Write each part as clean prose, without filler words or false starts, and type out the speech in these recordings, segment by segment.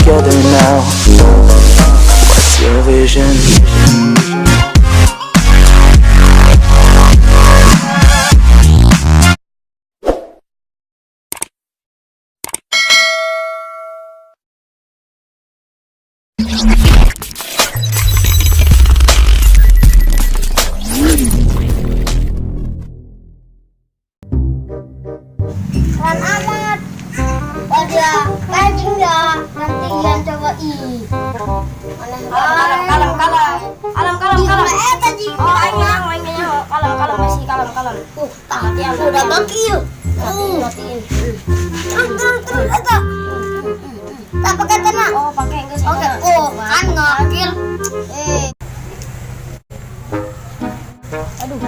together now. What's your vision? Keren amat. Pada pancing ya. Nanti yang coba i. Kalem. Tadi mainnya kalem masih kalem. Tadi aku udah bakil. Matiin. Terus eta. Tak pakai tenang. Oh, pakai enggak sih? Oke. Oh, kan ngakil. Aduh.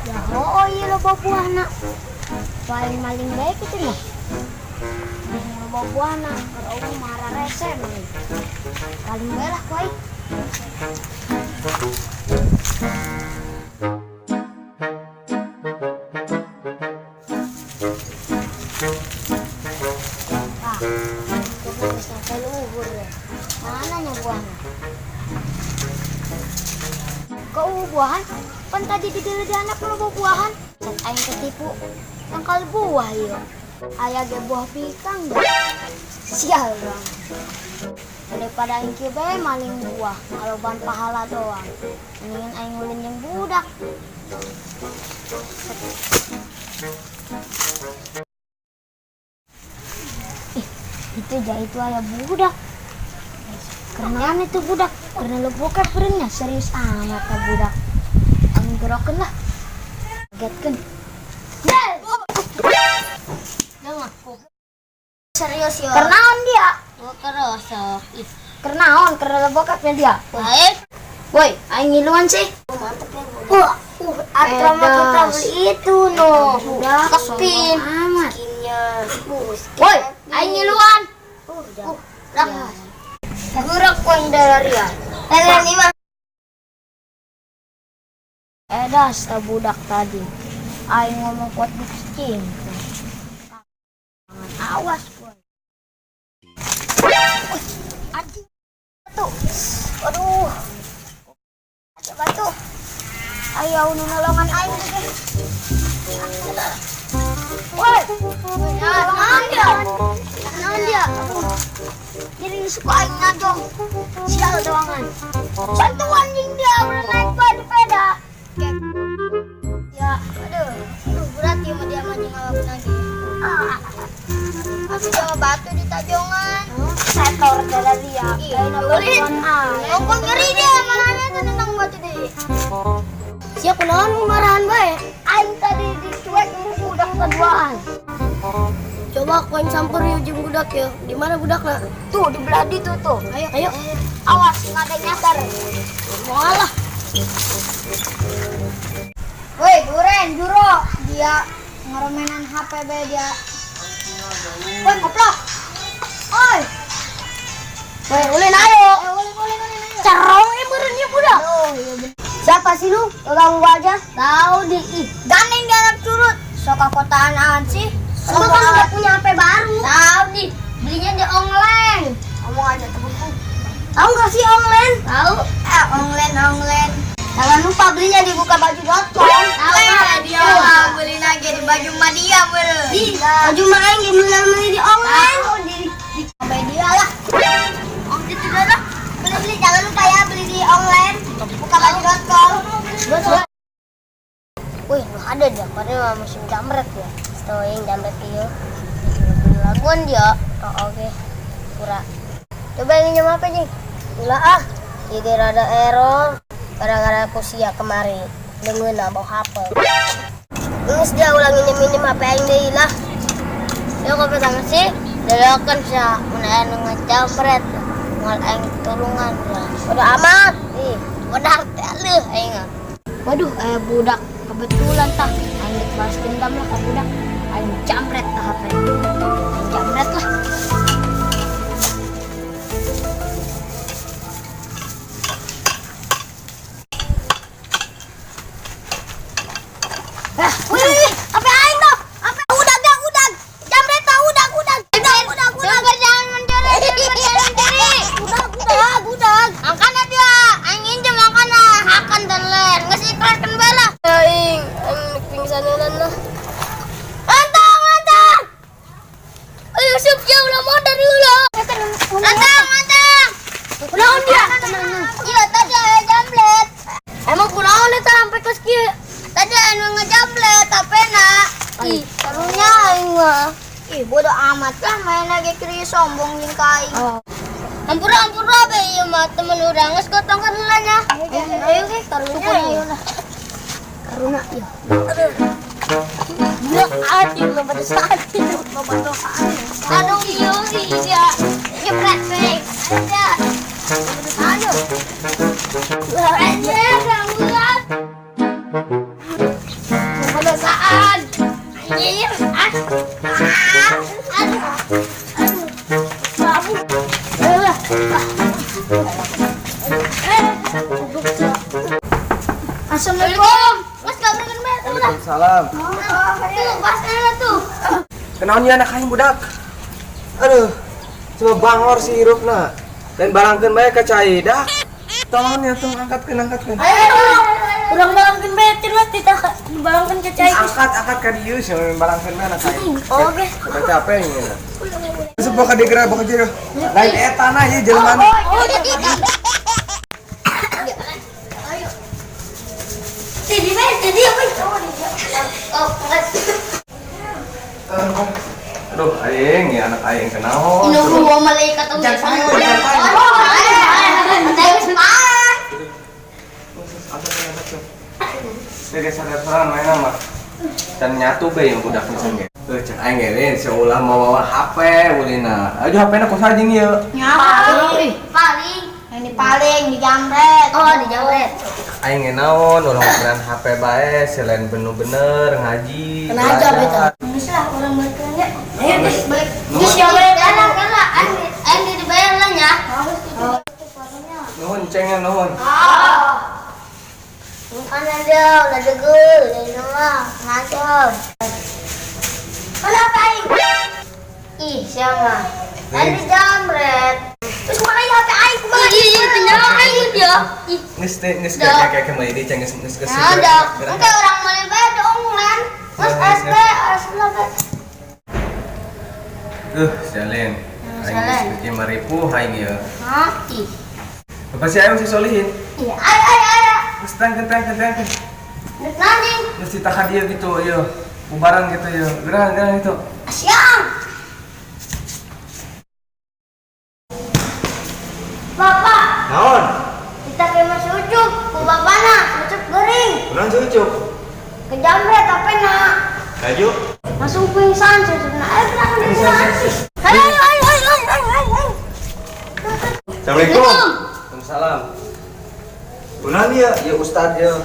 Ya, oh iya lo bawa anak. Paling maling baik itu mah. Bawa buah anak. Kalau marah resen nih. Paling belah baik. Sampai luhur ya. Mana nya buahnya? Kau buahan? Kan tadi di anak lo bawa buahan. Set aing ketipu. Tangkal buah ya. Ayah ge buah pikang dah. Sial bang. Daripada aing kieu bae maling buah, kalau ban pahala doang. Mendingan aing ngulin yang budak. Itu jah itu ayah budak. Karena itu budak, karena lo bokep perenya serius amat ya budak. Aing gerokeun lah. Kagetkeun. Serius ya. Kernaon dia? Oh, kerosok. Kernaon? Karena bokapnya dia. Baik. Woi, aing ngiluan sih. Mantep ya. Akrama kita beli itu no. Udah keskin. Skinnya. Woi, aing ngiluan. Udah. Gerak poin dari ya. Ini mah. Edas ta budak tadi. Aing ngomong kuat bikin. Awas boy. Anjing batu. Aduh. Ada batu. Ayo nolongan aing deh. Woi. Naon dia? Jadi suka aing ngajong. Sial doangan. Satu anjing dia udah naik sepeda. Ya, aduh berat ya dia mancing ngalamin lagi. Masih jawa batu di tajongan. Setor darah dia. Boleh. Ngomong ngeri dia malahnya tuh tentang batu deh. Siapa naon marahan bae? Aing tadi dicuek budak keduaan. Coba koin samper yuk jeung budak ya. Di mana budaknya? Tuh di belah ditu tuh. Ayo. Awas enggak ada nyasar. Walah. Woi, Duren, Juro, dia ngeremenan HP be dia. Woi, goblok. Oi. Woi, ulin ayo. Ulin. Carong meureun ieu budak. Oh, iya bener. Siapa sih lu? Ganggu aja. Tahu di gandeng di anak curut. Sok kotaan sih. Lu kan udah punya HP baru. Tahu di belinya di online. Ngomong aja temenku. Tahu enggak sih online? Tahu. Online. Jangan lupa belinya di bukabaju.com. Tahu dia beli lagi di baju Madia beureun. Baju mah aing beli di online. Di media lah. Om itu dah. Beli jangan lupa ya beli di online bukabaju.com. Wih, lu ada dia pada musim jamret ya. Stoing jamret ieu. Laguan dia. Oh, oke. Pura. Coba nginjem apa nih? Ulah ah. Jadi rada error. Gara-gara aku sia kemari dengeuna bawa HP. Geus dia ulang minjem HP aing deui lah. Ya kok pertama sih, dalakan sia mun aya nu ngajamret. Moal aing tulungan lah. Udah amat. Ih, benar teh leuh aing. Waduh, budak kebetulan tah aing balas dendam lah ka budak. Aing jamret tah HP. Aing jamret lah. Wih, apa aing tuh? Apa udah. Jamret tah udah. Jangan mencuri. Naon dia? Iya tadi aya jamblet. Emang kunaon eta sampai ke kieu? Tadi anu ngejamblet tapena. Ih, karunya aing mah. Ih, bodo amat lah main lagi kiri sombong jeung ka aing. Ampura be ieu mah temen urang geus gotong heula nya. Ayo ge karunya ayo lah. Karuna ieu. Ya anjing lo pada sakit lo pada sakit. Aduh ieu iya. Nyepret be. Ayo. Ayo bangun. Pada saat. Anjir. Assalamualaikum. Mas kabarkan be. Waalaikumsalam. Tuh, pas tuh. Kenaonnya anak aing budak. Aduh, coba bangor si hirupna. Dan barangkeun bae ka cai dah. Tolong ya tuh angkatkeun. Urang balangkeun be cenah tidak balangkeun ke cai. Angkat ka dieu sih barangkeun bae anak aing. Oke. Udah capek ini. Sebuah ka digerak bae jero. Lain eta na ieu jelema. Oh, jadi. Ayo. Jadi apa? Oh, Aduh, aing ya anak aing kenaon. Inu bawa malaikat tuh. Jadi sadar-sadaran main nama. Dan nyatu be yang budak misalnya. Tuh cek aing ge seulah mau bawa HP ulina. Ayo HP-na kusaha jeung ieu. Paling. Ini paling di jamret. Oh, di jamret. Aing ge naon urang ngobrol HP bae selain bener-bener ngaji. Kena aja beta. Bisa orang berkerja. Ayo guys, balik. Geus ya we. Kana andi dibayar lah nya. Nuhun cengnya nuhun. Bukan ada, udah degul, dari rumah, ngajak. Kenapa aing? Ih, siapa? Tadi jamret. Terus mana ya HP aing kemana? Ih, kenapa aing dia? Geus kayak kemana di ceng geus. Ada. Engke orang mana bae dong lan. Mas SP, Jalen. Aing geus 5.000 aing ieu. Hah? Ih. Apa sih aing si solihin? Iya, ayo. Geus tangkeun. Nanjing. Geus ditaka dia gitu ieu. Bubaran gitu ieu. Gerang itu. Siang. Bapak, Naon? kita ke Mas Ucup, ku bapana, ucup gering. Naon cucuk? Ke jamret tapena. Laju. Langsung pingsan, cucupna. Ayo berangkat pingsan. Ayo. Assalamualaikum. Waalaikumsalam. Kunaon ieu? Ieu ustad ieu.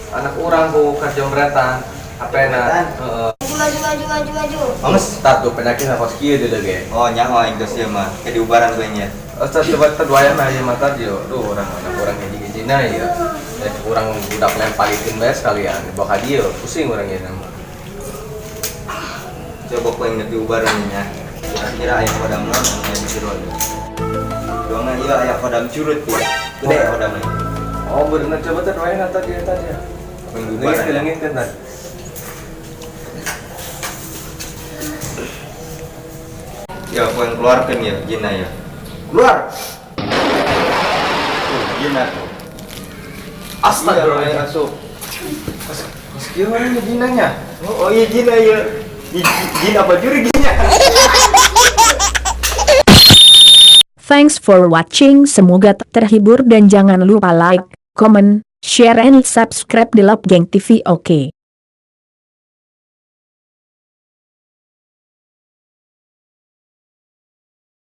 Anak urang ku ka jomretan. HP-na. Heeh. Maju. Mas ustad tuh penyakit kos kieu deui ge. Oh nyawa yang geus ieu mah ke diubaran we nya. Ustad coba terduayan aja mata dia. Duh orang anak orang hiji-hijina ya. Dan kurang budak lempalikeun bae sekalian. Bawa ka dieu pusing urang ieu mah. Coba ku yang diubaran nya. Kira-kira aya kodam naon aya jero. Doangna ieu aya kodam curut ya. Gede kodam ieu. Oh bener coba terduayan atau dia tadi. Langit-langit kan. Ya ku yang keluarkeun ya jinna ya. Keluar. Jinna tuh. Astagfirullah asup. Pas kieu orang jinanya. Oh iya jinna ya. Jin apa juriginya? Thanks for watching, semoga terhibur dan jangan lupa like, comment, share and subscribe di Love Gang TV. Oke.